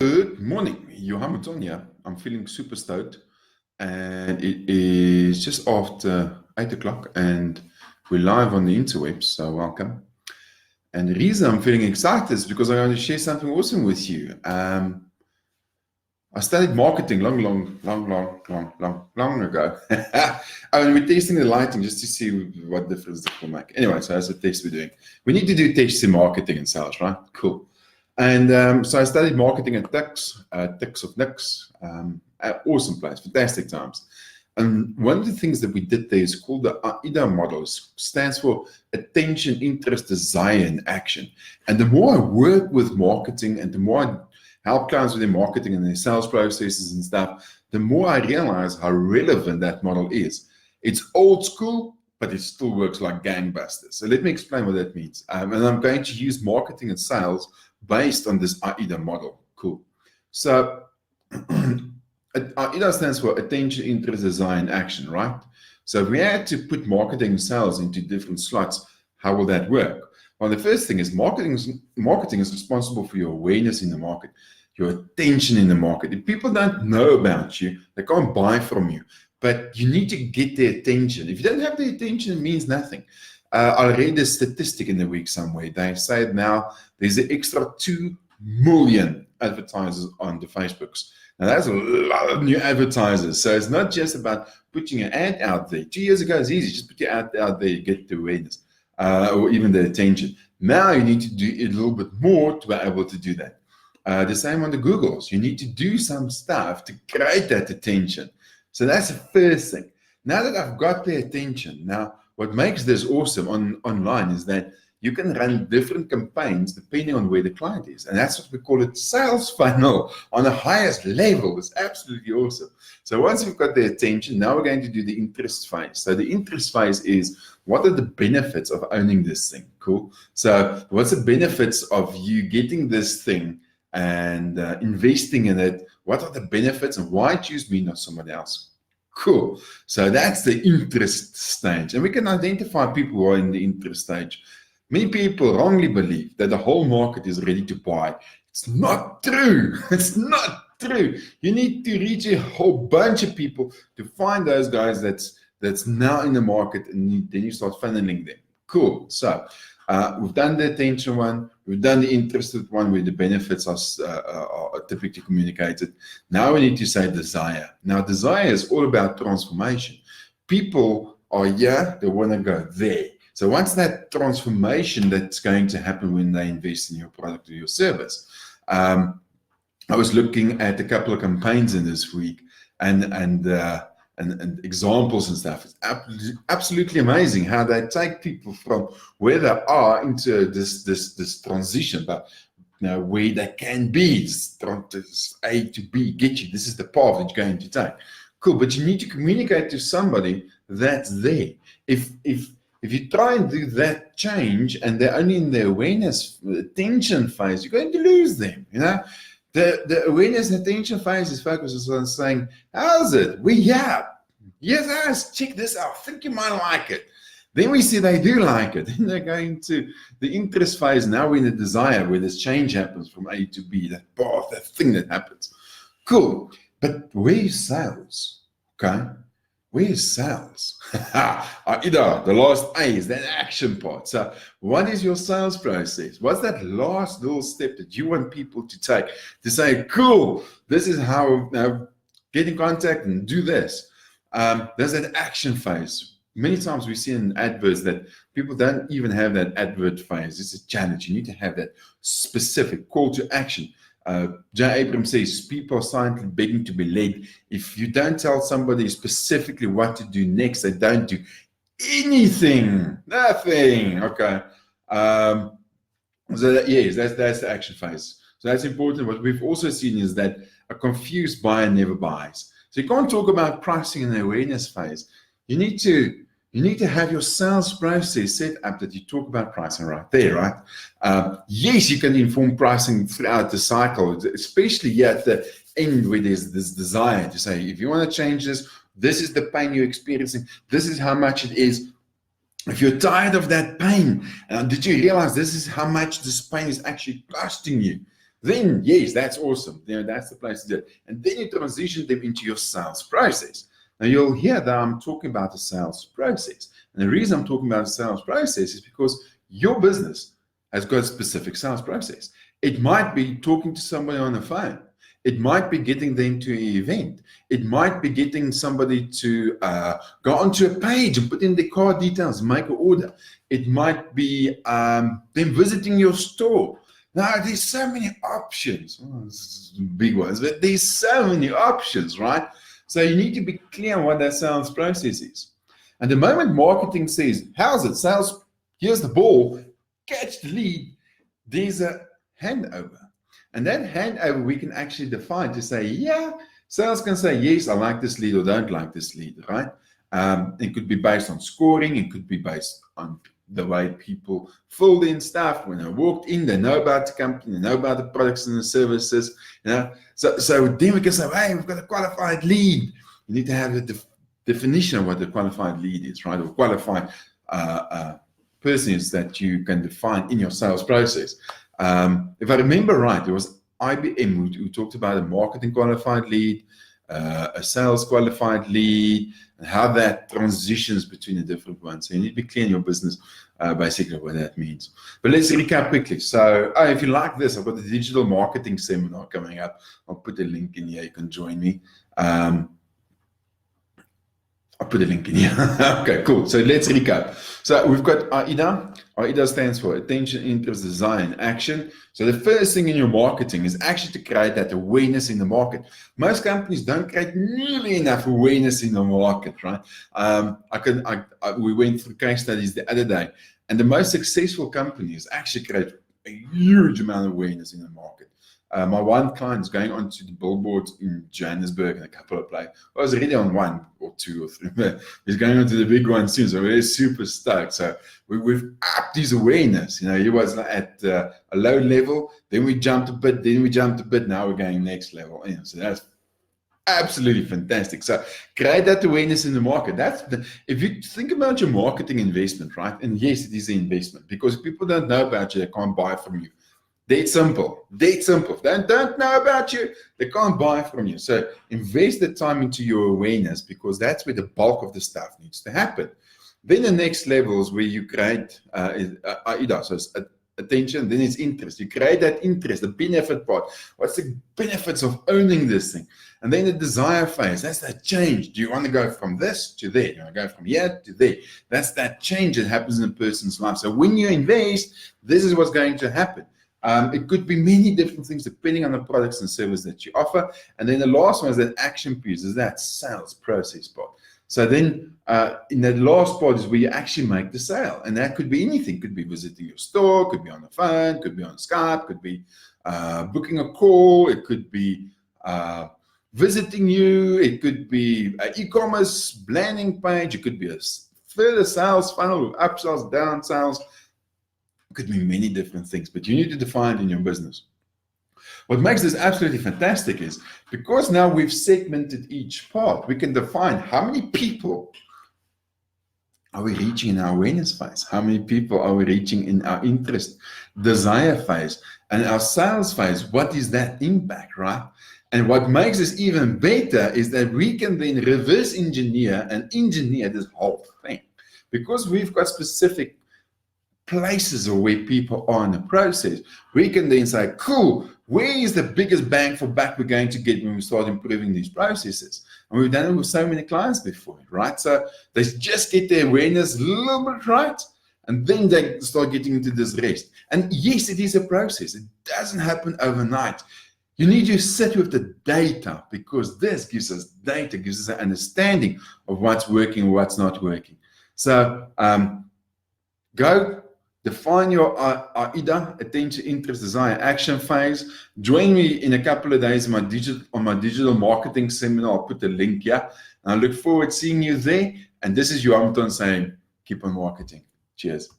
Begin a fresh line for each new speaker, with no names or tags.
Good morning, Johan here. I'm feeling super stoked, and it is just after 8 o'clock, and we're live on the interwebs, so welcome. And the reason I'm feeling excited is because I want to share something awesome with you. I studied marketing long ago. I mean, we're testing the lighting just to see what difference it will make. Anyway, so that's a test we're doing. We need to do tests in marketing and sales, right? Cool. And so I studied marketing at Tix of Nix. Awesome place, fantastic times. And one of the things that we did there is called the AIDA models, stands for attention, interest, desire, and action. And the more I work with marketing and the more I help clients with their marketing and their sales processes and stuff, the more I realize how relevant that model is. It's old school, but it still works like gangbusters. So let me explain what that means. And I'm going to use marketing and sales based on this AIDA model. Cool. So AIDA stands for attention, interest, desire, and action, right? So if we had to put marketing and sales into different slots, how will that work? Well, the first thing is marketing is responsible for your awareness in the market, your attention in the market. If people don't know about you, they can't buy from you. But you need to get their attention. If you don't have their attention, it means nothing. I read a statistic in the week somewhere. They say now there's an extra 2 million advertisers on the Facebooks. Now that's a lot of new advertisers. So it's not just about putting an ad out there. 2 years ago, it's easy. Just put your ad out there, get the awareness or even the attention. Now you need to do it a little bit more to be able to do that. The same on the Googles. You need to do some stuff to create that attention. So that's the first thing. Now that I've got their attention, now what makes this awesome online is that you can run different campaigns depending on where the client is. And that's what we call it sales funnel on the highest level. It's absolutely awesome. So once we've got their attention, now we're going to do the interest phase. So the interest phase is, what are the benefits of owning this thing? Cool. So what's the benefits of you getting this thing and investing in it? What are the benefits and why choose me, not somebody else? Cool. So that's the interest stage. And we can identify people who are in the interest stage. Many people wrongly believe that the whole market is ready to buy. It's not true. It's not true. You need to reach a whole bunch of people to find those guys that's now in the market, and then you start funneling them. Cool. So we've done the attention one. We've done the interested one where the benefits are typically communicated. Now we need to say desire. Now desire is all about transformation. People are here, they want to go there. So once that transformation that's going to happen when they invest in your product or your service. I was looking at a couple of campaigns in this week and examples and stuff. It's absolutely amazing how they take people from where they are into this transition, but where they can be, this A to B, get you. This is the path that you're going to take. Cool, but you need to communicate to somebody that's there. If you try and do that change and they're only in the awareness attention phase, you're going to lose them. The awareness and attention phase is focused on saying, how's it? Yes, check this out. I think you might like it. Then we see they do like it. Then they're going to the interest phase. Now we're in the desire where this change happens from A to B, that path, that thing that happens. Cool. But where's sales? Okay. Where's sales? AIDA, the last A is that action part. So what is your sales process? What's that last little step that you want people to take to say, cool, this is how get in contact and do this. There's that action phase. Many times we see in adverts that people don't even have that advert phase. It's a challenge. You need to have that specific call to action. J. Abrams says, people are silently begging to be led. If you don't tell somebody specifically what to do next, they don't do anything, nothing. Okay. So yes, that's the action phase. So that's important. What we've also seen is that a confused buyer never buys. So you can't talk about pricing in the awareness phase. You need to have your sales process set up that you talk about pricing right there, right? Yes, you can inform pricing throughout the cycle, especially here at the end where there's this desire to say, if you want to change this is the pain you're experiencing, this is how much it is. If you're tired of that pain, did you realize this is how much this pain is actually costing you? then yes, that's awesome. That's the place to do it. And then you transition them into your sales process. Now you'll hear that I'm talking about the sales process. And the reason I'm talking about the sales process is because your business has got a specific sales process. It might be talking to somebody on the phone. It might be getting them to an event. It might be getting somebody to go onto a page and put in their card details, make an order. It might be them visiting your store. Now, there's so many options. Oh, this is big ones, but there's so many options, right? So you need to be clear on what that sales process is. And the moment marketing says, how's it? Sales, here's the ball, catch the lead, there's a handover. And that handover we can actually define to say, yeah, sales can say, yes, I like this lead or don't like this lead, right? It could be based on scoring. It could be based on the way people filled in stuff. When they walked in, they know about the company, they know about the products and the services. So then we can say, hey, we've got a qualified lead. You need to have a definition of what the qualified lead is, right? Or qualified person is that you can define in your sales process. If I remember right, it was IBM who talked about a marketing qualified lead, a sales qualified lead, and how that transitions between the different ones. So you need to be clear in your business, basically what that means. But let's recap quickly. So if you like this, I've got the digital marketing seminar coming up. I'll put a link in here. You can join me. I'll put a link in here. Okay, cool. So let's recap. So we've got AIDA. AIDA stands for Attention, Interest, Desire, and Action. So the first thing in your marketing is actually to create that awareness in the market. Most companies don't create nearly enough awareness in the market, right? We went through case studies the other day, and the most successful companies actually create a huge amount of awareness in the market. My one client is going onto the billboards in Johannesburg and a couple of places. I was already on one or two or three, but he's going onto the big one soon. So we're super stoked. So we've upped his awareness. He was at a low level, then we jumped a bit, now we're going next level. So that's absolutely fantastic. So create that awareness in the market. If you think about your marketing investment, right? And yes, it is an investment because if people don't know about you, they can't buy from you. Dead simple. If they don't know about you, they can't buy from you. So invest the time into your awareness because that's where the bulk of the stuff needs to happen. Then the next level is where you create AIDA. So it's attention, then it's interest. You create that interest, the benefit part. What's the benefits of owning this thing? And then the desire phase, that's that change. Do you want to go from this to there? Do you want to go from here to there? That's that change that happens in a person's life. So when you invest, this is what's going to happen. It could be many different things depending on the products and services that you offer. And then the last one is that action piece, is that sales process part. So then in that last part is where you actually make the sale. And that could be anything. It could be visiting your store, could be on the phone, could be on Skype, could be booking a call, it could be visiting you, it could be an e-commerce landing page, it could be a further sales funnel, upsells, downsells. It could be many different things, but you need to define it in your business. What makes this absolutely fantastic is because now we've segmented each part, we can define how many people are we reaching in our awareness phase, how many people are we reaching in our interest, desire phase, and our sales phase. What is that impact, right? And what makes this even better is that we can then reverse engineer and engineer this whole thing because we've got specific places or where people are in the process. We can then say, cool, where is the biggest bang for buck we're going to get when we start improving these processes? And we've done it with so many clients before, right? So they just get their awareness a little bit right, and then they start getting into this rest. And yes, it is a process. It doesn't happen overnight. You need to sit with the data because this gives us data, gives us an understanding of what's working and what's not working. So go define your AIDA, attention, interest, desire, action phase. Join me in a couple of days on my digital marketing seminar. I'll put the link here. And I look forward to seeing you there. And this is Johan saying, keep on marketing. Cheers.